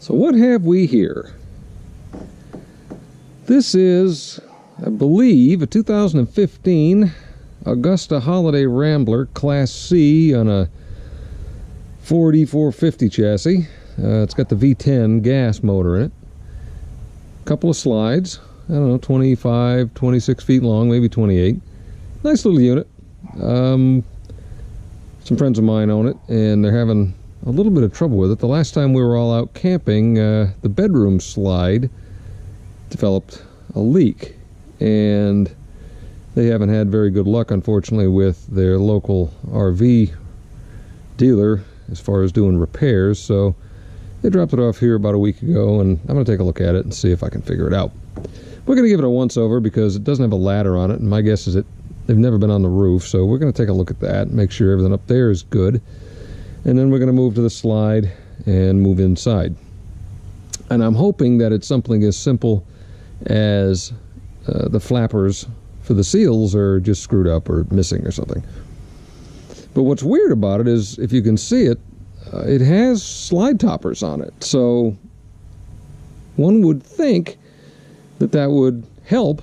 So what have we here? This is, I believe, a 2015 Augusta Holiday Rambler Class C on a Ford E450 chassis. It's got the V10 gas motor in it. A couple of slides, I don't know, 25, 26 feet long, maybe 28. Nice little unit. Some friends of mine own it, and they're having a little bit of trouble with it. The last time we were all out camping, the bedroom slide developed a leak, and they haven't had very good luck, unfortunately, with their local RV dealer as far as doing repairs. So they dropped it off here about a week ago, and I'm going to take a look at it and see if I can figure it out. We're going to give it a once over because it doesn't have a ladder on it, and my guess is that they've never been on the roof. So we're going to take a look at that, make sure everything up there is good, and then we're going to move to the slide and move inside. And I'm hoping that it's something as simple as the flappers for the seals are just screwed up or missing or something. But what's weird about it is, if you can see it, it has slide toppers on it. So one would think that that would help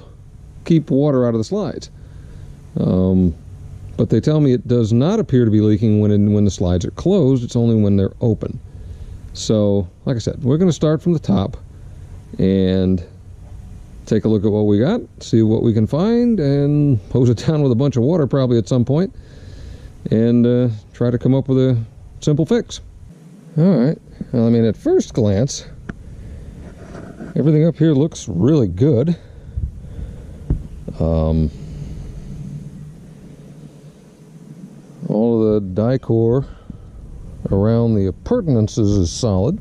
keep water out of the slides. But they tell me it does not appear to be leaking when the slides are closed. It's only when they're open. So, like I said, we're going to start from the top and take a look at what we got, see what we can find, and hose it down with a bunch of water probably at some point, and try to come up with a simple fix. Alright, well, I mean, at first glance, everything up here looks really good. All of the decor around the appurtenances is solid.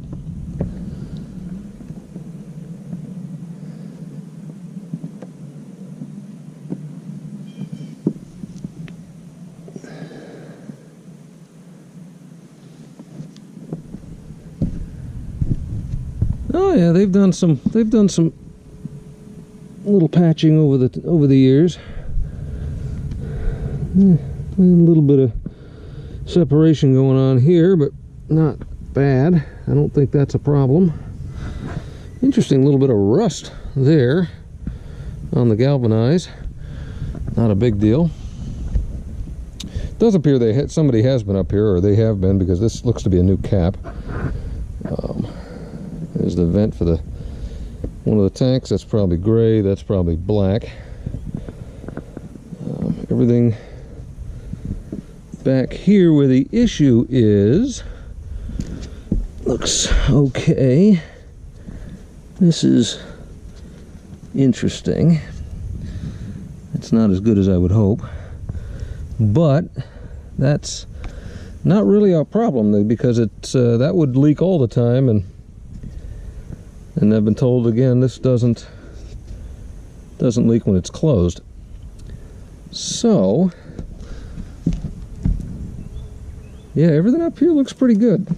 Oh yeah, they've done some little patching over the years. A little bit of separation going on here, but not bad. I don't think that's a problem. Interesting little bit of rust there on the galvanize. Not a big deal. It does appear somebody has been up here, or they have been, because this looks to be a new cap. There's the vent for one of the tanks. That's probably gray. That's probably black. Everything back here where the issue is looks okay. This is interesting. It's not as good as I would hope, but that's not really our problem, because it's that would leak all the time, and I've been told again this doesn't leak when it's closed. So yeah, everything up here looks pretty good.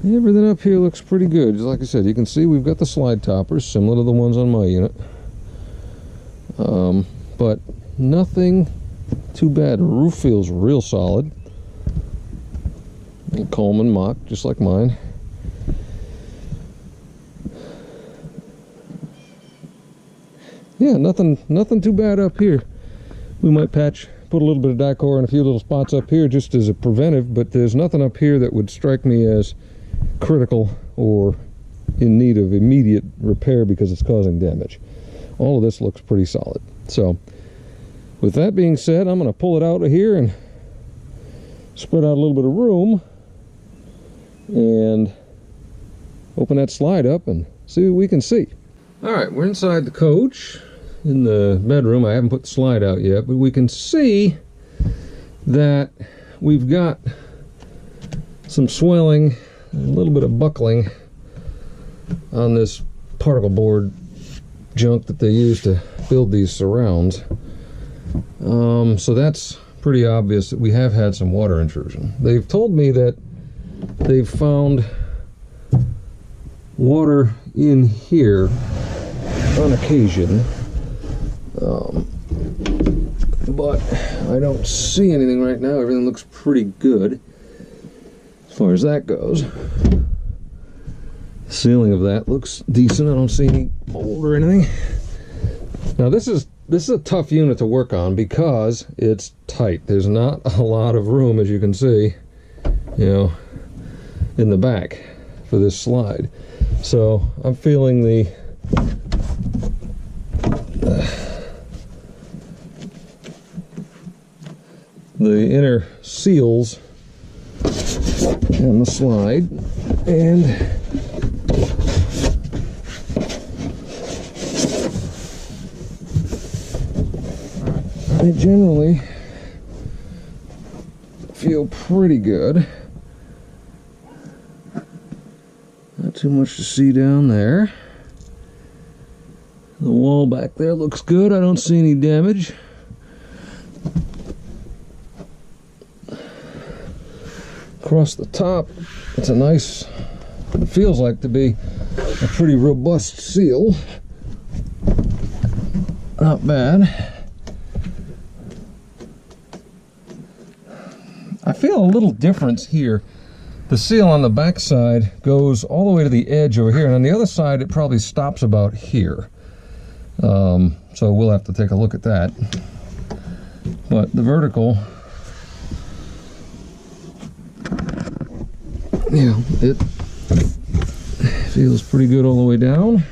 Everything up here looks pretty good. Just like I said, you can see we've got the slide toppers, similar to the ones on my unit. But nothing too bad. The roof feels real solid. And Coleman mock, just like mine. Yeah, nothing too bad up here. We might put a little bit of decor in a few little spots up here just as a preventive, but there's nothing up here that would strike me as critical or in need of immediate repair because it's causing damage. All of this looks pretty solid. So with that being said, I'm going to pull it out of here and spread out a little bit of room and open that slide up and see what we can see. Alright, we're inside the coach in the bedroom. I haven't put the slide out yet, but we can see that we've got some swelling, a little bit of buckling on this particle board junk that they use to build these surrounds. So that's pretty obvious that we have had some water intrusion. They've told me that they've found water in here on occasion, but I don't see anything right now. Everything looks pretty good as far as that goes. Ceiling of that looks decent. I don't see any mold or anything. Now this is a tough unit to work on because it's tight. There's not a lot of room, as you can see, you know, in the back for this slide. So I'm feeling the inner seals on the slide, and I generally feel pretty good. Not too much to see down there. The wall back there looks good. I don't see any damage. Across the top, it's a nice, it feels like to be a pretty robust seal. Not bad. I feel a little difference here. The seal on the back side goes all the way to the edge over here, and on the other side it probably stops about here. So we'll have to take a look at that. But the vertical, yeah, it feels pretty good all the way down.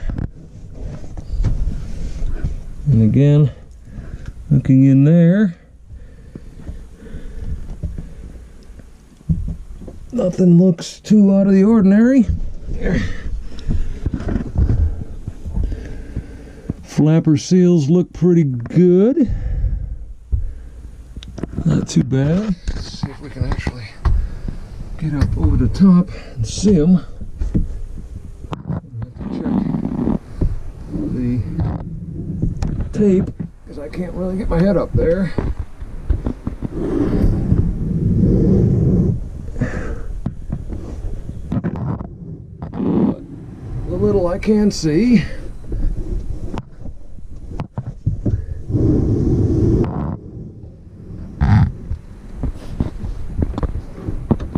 And again, looking in there, nothing looks too out of the ordinary. Flapper seals look pretty good. Not too bad. Let's see if we can actually get up over the top and see them. I have to check the tape because I can't really get my head up there. But the little I can see,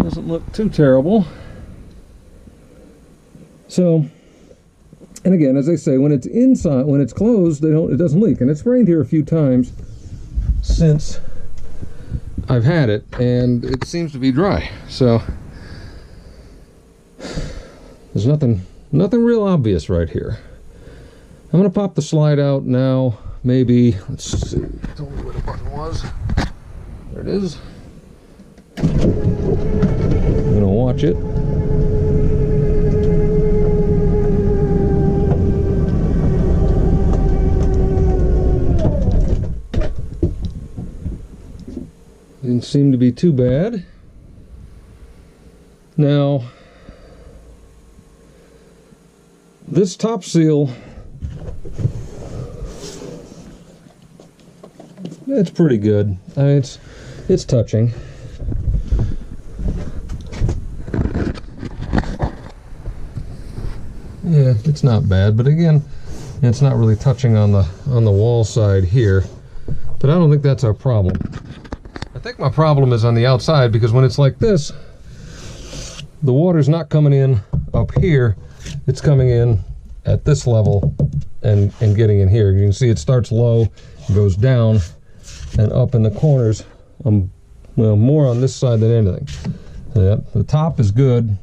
doesn't look too terrible. So, and again, as I say, when it's inside, when it's closed, it doesn't leak. And it's rained here a few times since I've had it, and it seems to be dry. So there's nothing real obvious right here. I'm gonna pop the slide out now. Maybe, let's see, tell me where the button was. There it is. I'm gonna watch it. Didn't seem to be too bad. Now, this top seal, it's pretty good. I mean, it's touching. Yeah, it's not bad, but again, it's not really touching on the wall side here. But I don't think that's our problem. I think my problem is on the outside, because when it's like this, the water's not coming in up here, it's coming in at this level and getting in here. You can see it starts low, goes down and up in the corners. Well, more on this side than anything. Yep, the top is good,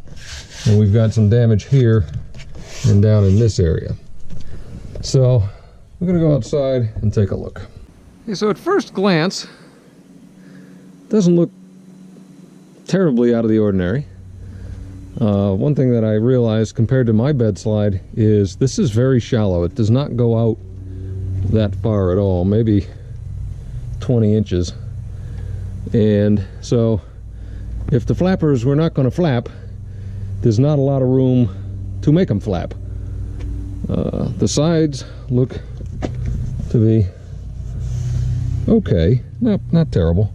and we've got some damage here and down in this area. So we're gonna go outside and take a look. Okay, so at first glance, doesn't look terribly out of the ordinary. One thing that I realized compared to my bed slide is this is very shallow. It does not go out that far at all, maybe 20 inches. And so if the flappers were not going to flap, there's not a lot of room to make them flap. The sides look to be okay, not terrible.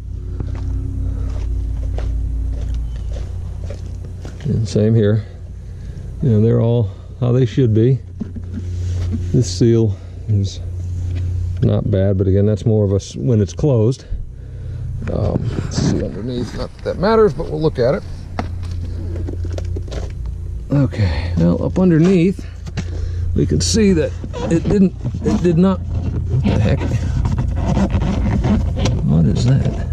And same here, you know, they're all how they should be. This seal is not bad, but again, that's more of a when it's closed. Let's see underneath, not that that matters, but we'll look at it. Okay, well, up underneath, we can see that it did not, what the heck? What is that?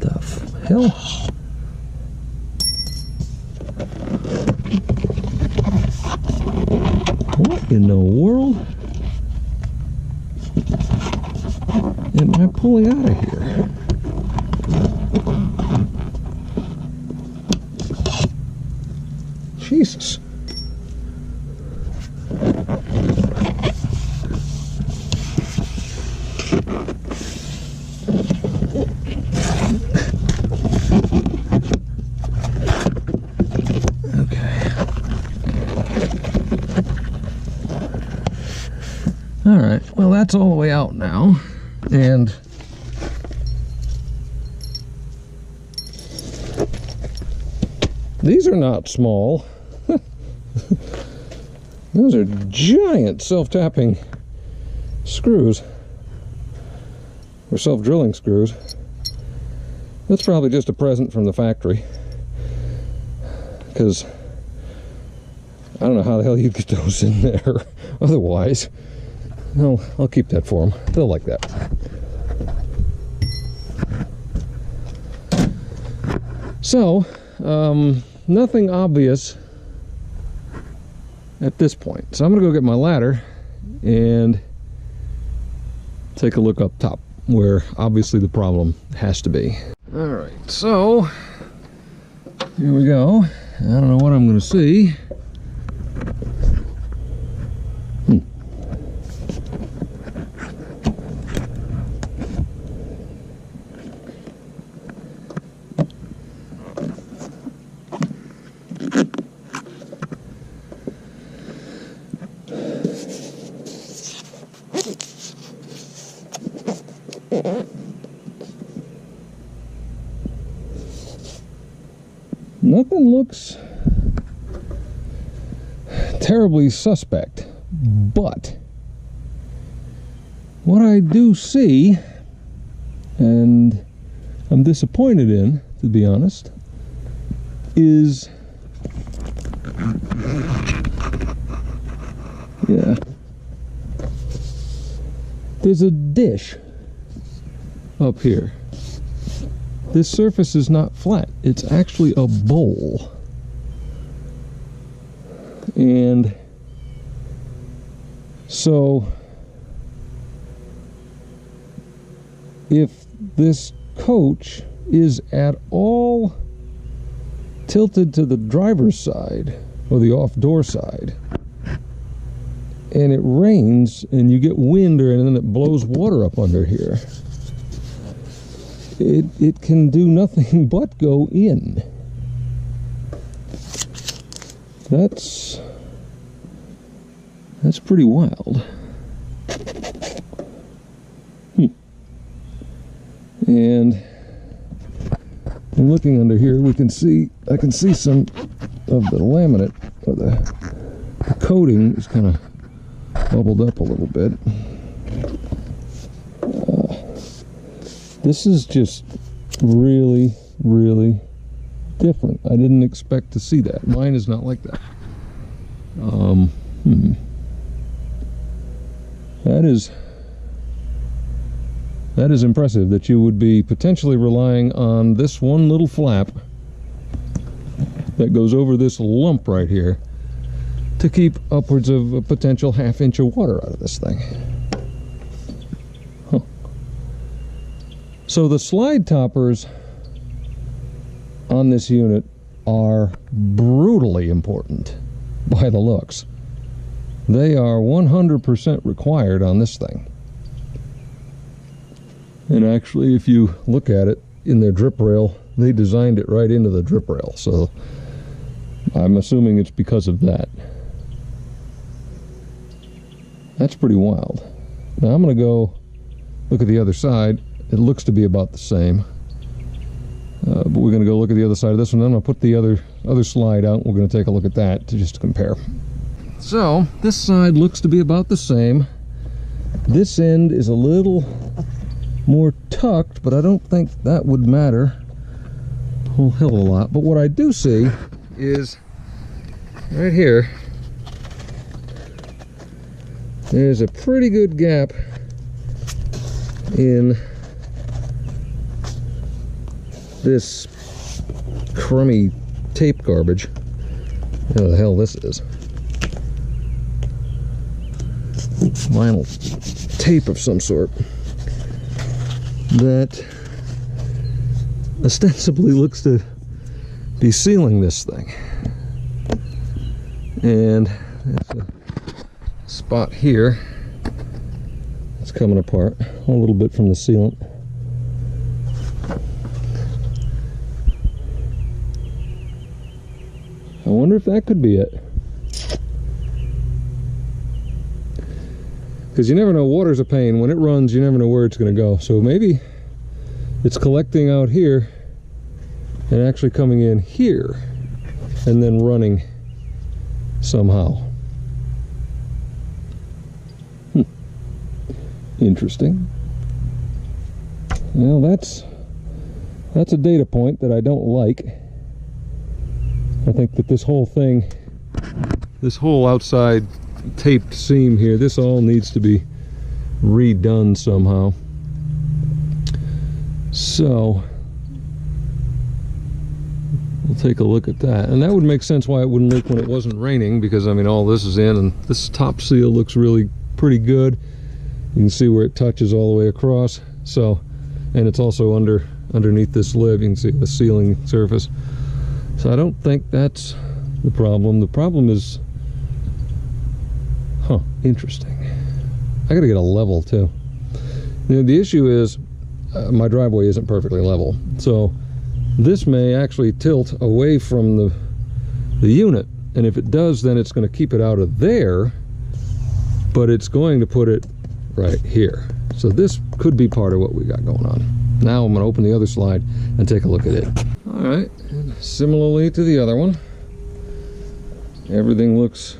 The hell? What in the world am I pulling out of here? Jesus. All right, well, that's all the way out now, and these are not small. Those are giant self-tapping screws, or self-drilling screws. That's probably just a present from the factory, because I don't know how the hell you'd get those in there otherwise. No, I'll keep that for them. They'll like that. So, nothing obvious at this point. So I'm going to go get my ladder and take a look up top, where obviously the problem has to be. Alright, so here we go. I don't know what I'm going to see. Nothing looks terribly suspect, but what I do see, and I'm disappointed in, to be honest, is, yeah, there's a dish up here. This surface is not flat, it's actually a bowl. And so if this coach is at all tilted to the driver's side or the off-door side, and it rains and you get wind, and then it blows water up under here, it can do nothing but go in. That's pretty wild. And looking under here, I can see some of the laminate, or the coating is kind of bubbled up a little bit. This is just really, really different. I didn't expect to see that. Mine is not like that. That is impressive, that you would be potentially relying on this one little flap that goes over this lump right here to keep upwards of a potential half-inch of water out of this thing. Huh. So the slide toppers on this unit are brutally important by the looks. They are 100% required on this thing. And actually, if you look at it in their drip rail, they designed it right into the drip rail, so I'm assuming it's because of that. That's pretty wild. Now I'm going to go look at the other side. It looks to be about the same. But we're going to go look at the other side of this one. Then I'm going to put the other slide out. We're going to take a look at that to just compare. So this side looks to be about the same. This end is a little more tucked, but I don't think that would matter a whole hell of a lot. But what I do see is right here, there's a pretty good gap in this crummy tape garbage. What the hell this is? Vinyl tape of some sort that ostensibly looks to be sealing this thing. And there's a spot here that's coming apart a little bit from the sealant. I wonder if that could be it. Because you never know, water's a pain. When it runs, you never know where it's going to go. So maybe it's collecting out here and actually coming in here and then running somehow. Interesting. Well, that's a data point that I don't like. I think that this whole thing, this whole outside taped seam here, this all needs to be redone somehow. So we'll take a look at that, and that would make sense why it wouldn't leak when it wasn't raining, because I mean all this is in, and this top seal looks really pretty good. You can see where it touches all the way across. So, and it's also underneath this lid. You can see the sealing surface. So I don't think that's the problem. The problem is, interesting. I gotta get a level too. You know, the issue is my driveway isn't perfectly level, so this may actually tilt away from the unit, and if it does, then it's going to keep it out of there, but it's going to put it right here. So this could be part of what we got going on. Now I'm going to open the other slide and take a look at it. All right, and similarly to the other one, everything looks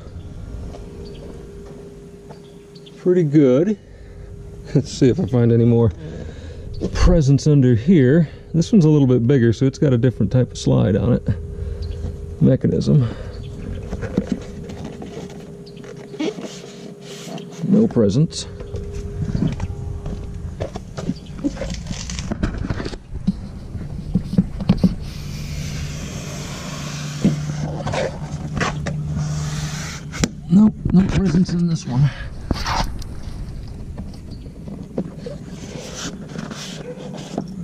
pretty good. Let's see if I find any more presents under here. This one's a little bit bigger, so it's got a different type of slide on it. Mechanism. No presents. Nope, no presents in this one.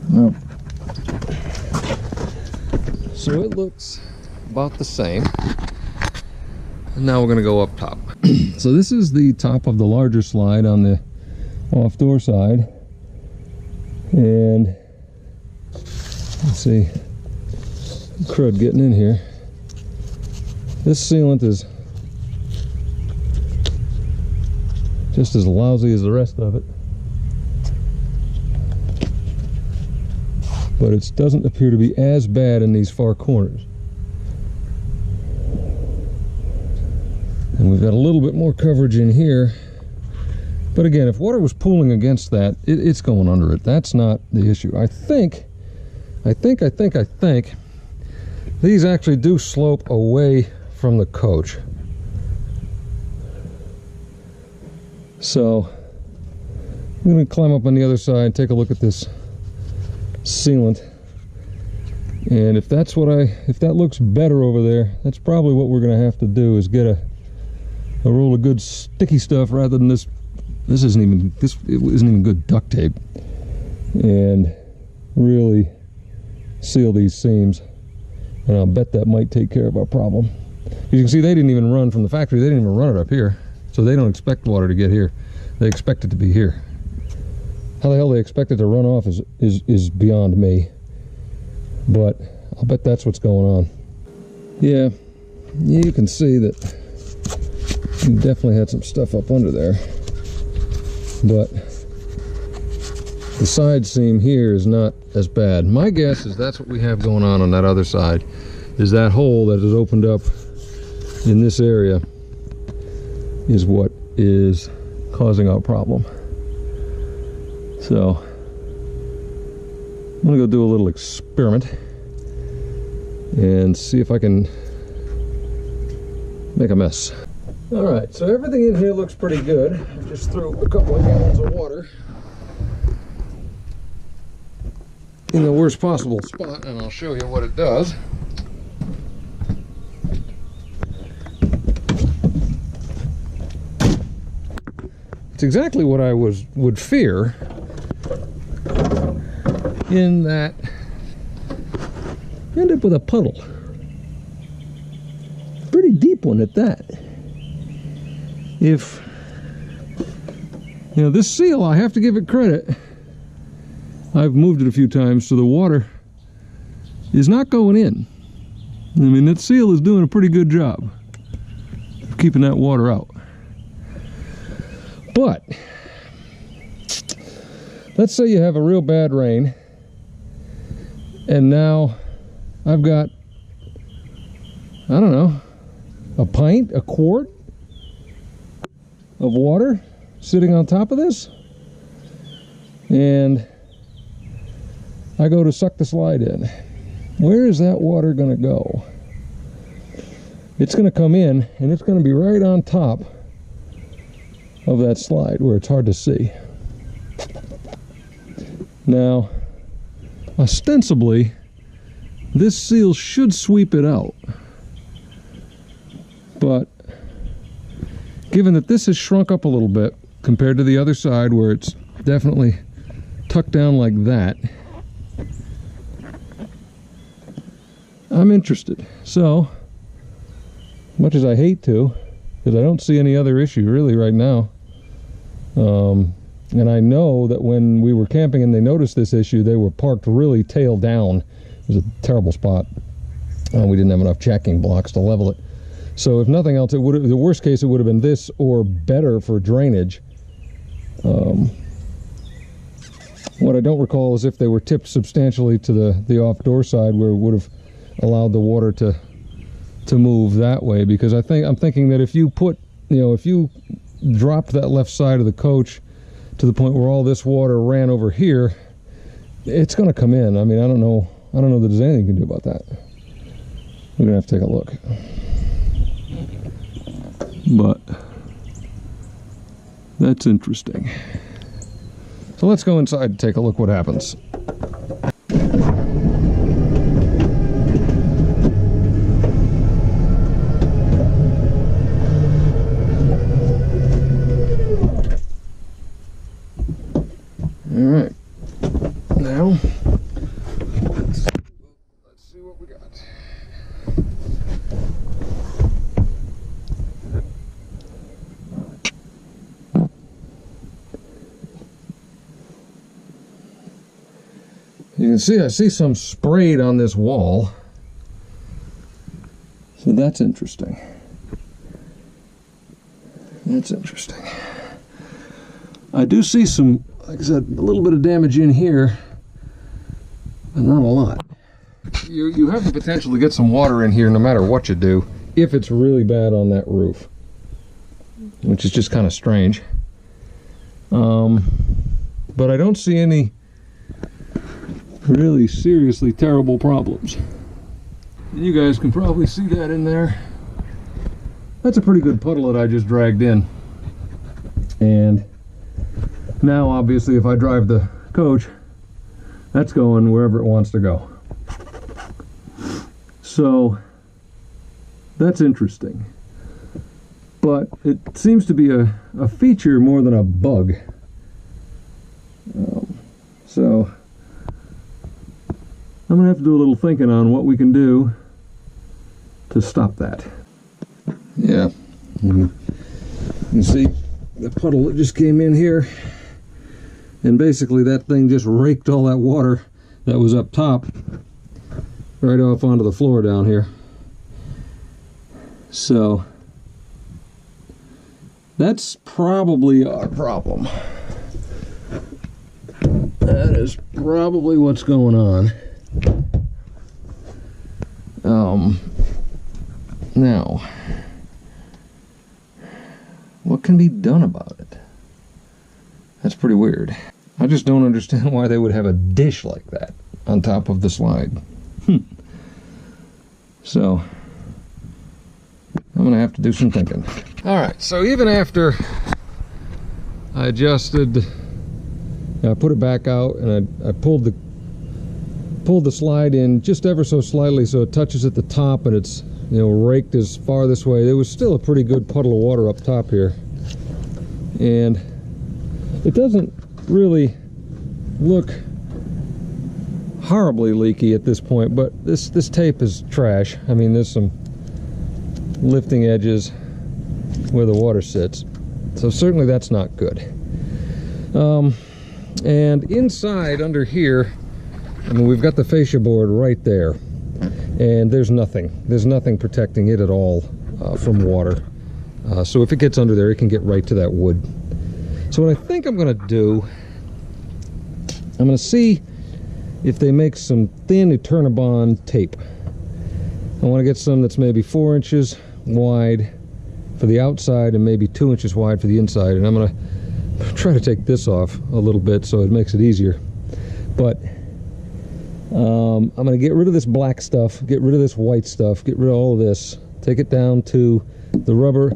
Nope. So it looks about the same. And now we're going to go up top. So this is the top of the larger slide on the off door side. And let's see, crud getting in here. This sealant is just as lousy as the rest of it. But it doesn't appear to be as bad in these far corners. And we've got a little bit more coverage in here. But again, if water was pooling against that, it's going under it. That's not the issue. I think these actually do slope away from the coach. So I'm going to climb up on the other side and take a look at this sealant, and if that looks better over there, that's probably what we're going to have to do, is get a roll of good sticky stuff rather than this isn't even good duct tape, and really seal these seams. And I'll bet that might take care of our problem. You can see they didn't even run from the factory, they didn't even run it up here, so they don't expect water to get here. They expect it to be here. How the hell they expect it to run off is beyond me. But I'll bet that's what's going on. Yeah, you can see that you definitely had some stuff up under there. But the side seam here is not as bad. My guess is that's what we have going on that other side, is that hole that is opened up in this area is what is causing our problem. So I'm gonna go do a little experiment and see if I can make a mess. All right, so everything in here looks pretty good. I just threw a couple of gallons of water in the worst possible spot, and I'll show you what it does. It's exactly what I would fear, in that you end up with a puddle. Pretty deep one at that. If, you know, this seal, I have to give it credit. I've moved it a few times, so the water is not going in. I mean, that seal is doing a pretty good job of keeping that water out. But let's say you have a real bad rain, and now I've got, I don't know, a pint, a quart of water sitting on top of this, and I go to suck the slide in. Where is that water going to go? It's going to come in, and it's going to be right on top of that slide where it's hard to see. Now, ostensibly, this seal should sweep it out, but given that this has shrunk up a little bit compared to the other side where it's definitely tucked down like that, I'm interested. So, much as I hate to, because I don't see any other issue really right now, and I know that when we were camping and they noticed this issue, they were parked really tail down. It was a terrible spot. We didn't have enough jacking blocks to level it. So if nothing else, it would have, the worst case, it would have been this or better for drainage. What I don't recall is if they were tipped substantially to the off-door side, where it would have allowed the water to move that way. Because I'm thinking that if you put, if you dropped that left side of the coach to the point where all this water ran over here, it's going to come in. I mean, I don't know that there's anything you can do about that. We're gonna have to take a look. But that's interesting. So let's go inside and take a look what happens. All right, now let's see what we got. You can see I see some sprayed on this wall, so that's interesting. That's interesting. I do see some, like I said, a little bit of damage in here, but not a lot. You have the potential to get some water in here no matter what you do, if it's really bad on that roof, which is just kind of strange. But I don't see any really seriously terrible problems. And you guys can probably see that in there. That's a pretty good puddle that I just dragged in. And now obviously if I drive the coach, that's going wherever it wants to go. So that's interesting. But it seems to be a feature more than a bug. So I'm gonna have to do a little thinking on what we can do to stop that. Yeah, you can see the puddle that just came in here, and basically that thing just raked all that water that was up top right off onto the floor down here. So that's probably our problem. That is probably what's going on. Now, what can be done about it? That's pretty weird. I just don't understand why they would have a dish like that. on top of the slide. So I'm gonna have to do some thinking. All right, so even after I adjusted, I put it back out, and I pulled the slide in just ever so slightly so it touches at the top, and it's, you know, raked as far this way. There was still a pretty good puddle of water up top here, and it doesn't really look horribly leaky at this point, but this tape is trash. I mean, there's some lifting edges where the water sits, so certainly that's not good. And inside under here, I mean, we've got the fascia board right there, and there's nothing protecting it at all from water. So if it gets under there, it can get right to that wood. So what I think I'm going to do, I'm going to see if they make some thin Eternabond tape. I want to get some that's maybe 4 inches wide for the outside and maybe 2 inches wide for the inside, and I'm going to try to take this off a little bit so it makes it easier. But I'm going to get rid of this black stuff, get rid of this white stuff, get rid of all of this, take it down to the rubber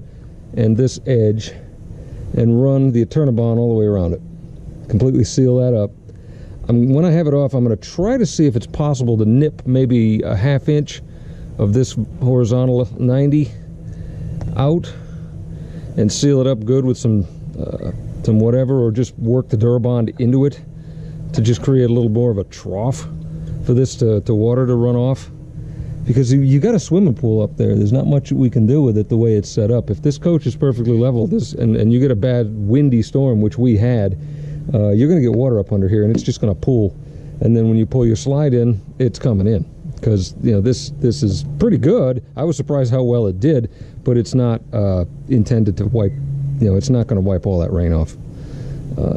and this edge, and run the Eternabond all the way around it. Completely seal that up. When I have it off, I'm going to try to see if it's possible to nip maybe a 1/2 inch of this horizontal 90 out and seal it up good with some whatever, or just work the Durabond into it to just create a little more of a trough for this to water to run off. Because you got a swimming pool up there. There's not much we can do with it the way it's set up. If this coach is perfectly level, and you get a bad windy storm, which we had, you're going to get water up under here, and it's just going to pool. And then when you pull your slide in, it's coming in. Because, you know, this is pretty good. I was surprised how well it did, but it's not intended to wipe, you know, it's not going to wipe all that rain off.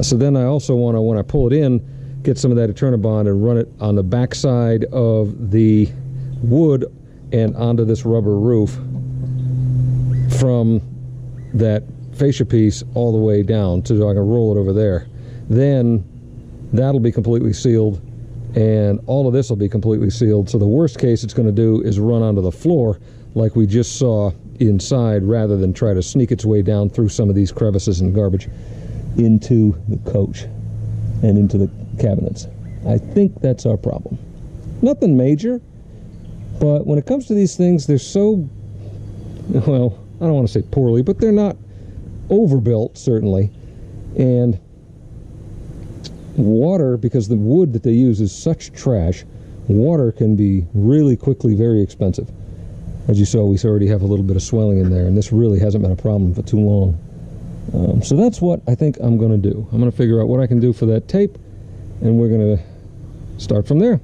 So then I also want to, when I pull it in, get some of that Eternabond and run it on the back side of the wood and onto this rubber roof from that fascia piece all the way down, so I can roll it over there. Then that'll be completely sealed, and all of this will be completely sealed. So the worst case it's going to do is run onto the floor like we just saw inside, rather than try to sneak its way down through some of these crevices and garbage into the coach and into the cabinets. I think that's our problem. Nothing major, but when it comes to these things, they're so, well, I don't want to say poorly, but they're not overbuilt, certainly. And water, because the wood that they use is such trash, water can be really quickly very expensive. As you saw, we already have a little bit of swelling in there, and this really hasn't been a problem for too long. So that's what I think I'm going to do. I'm going to figure out what I can do for that tape, and we're going to start from there.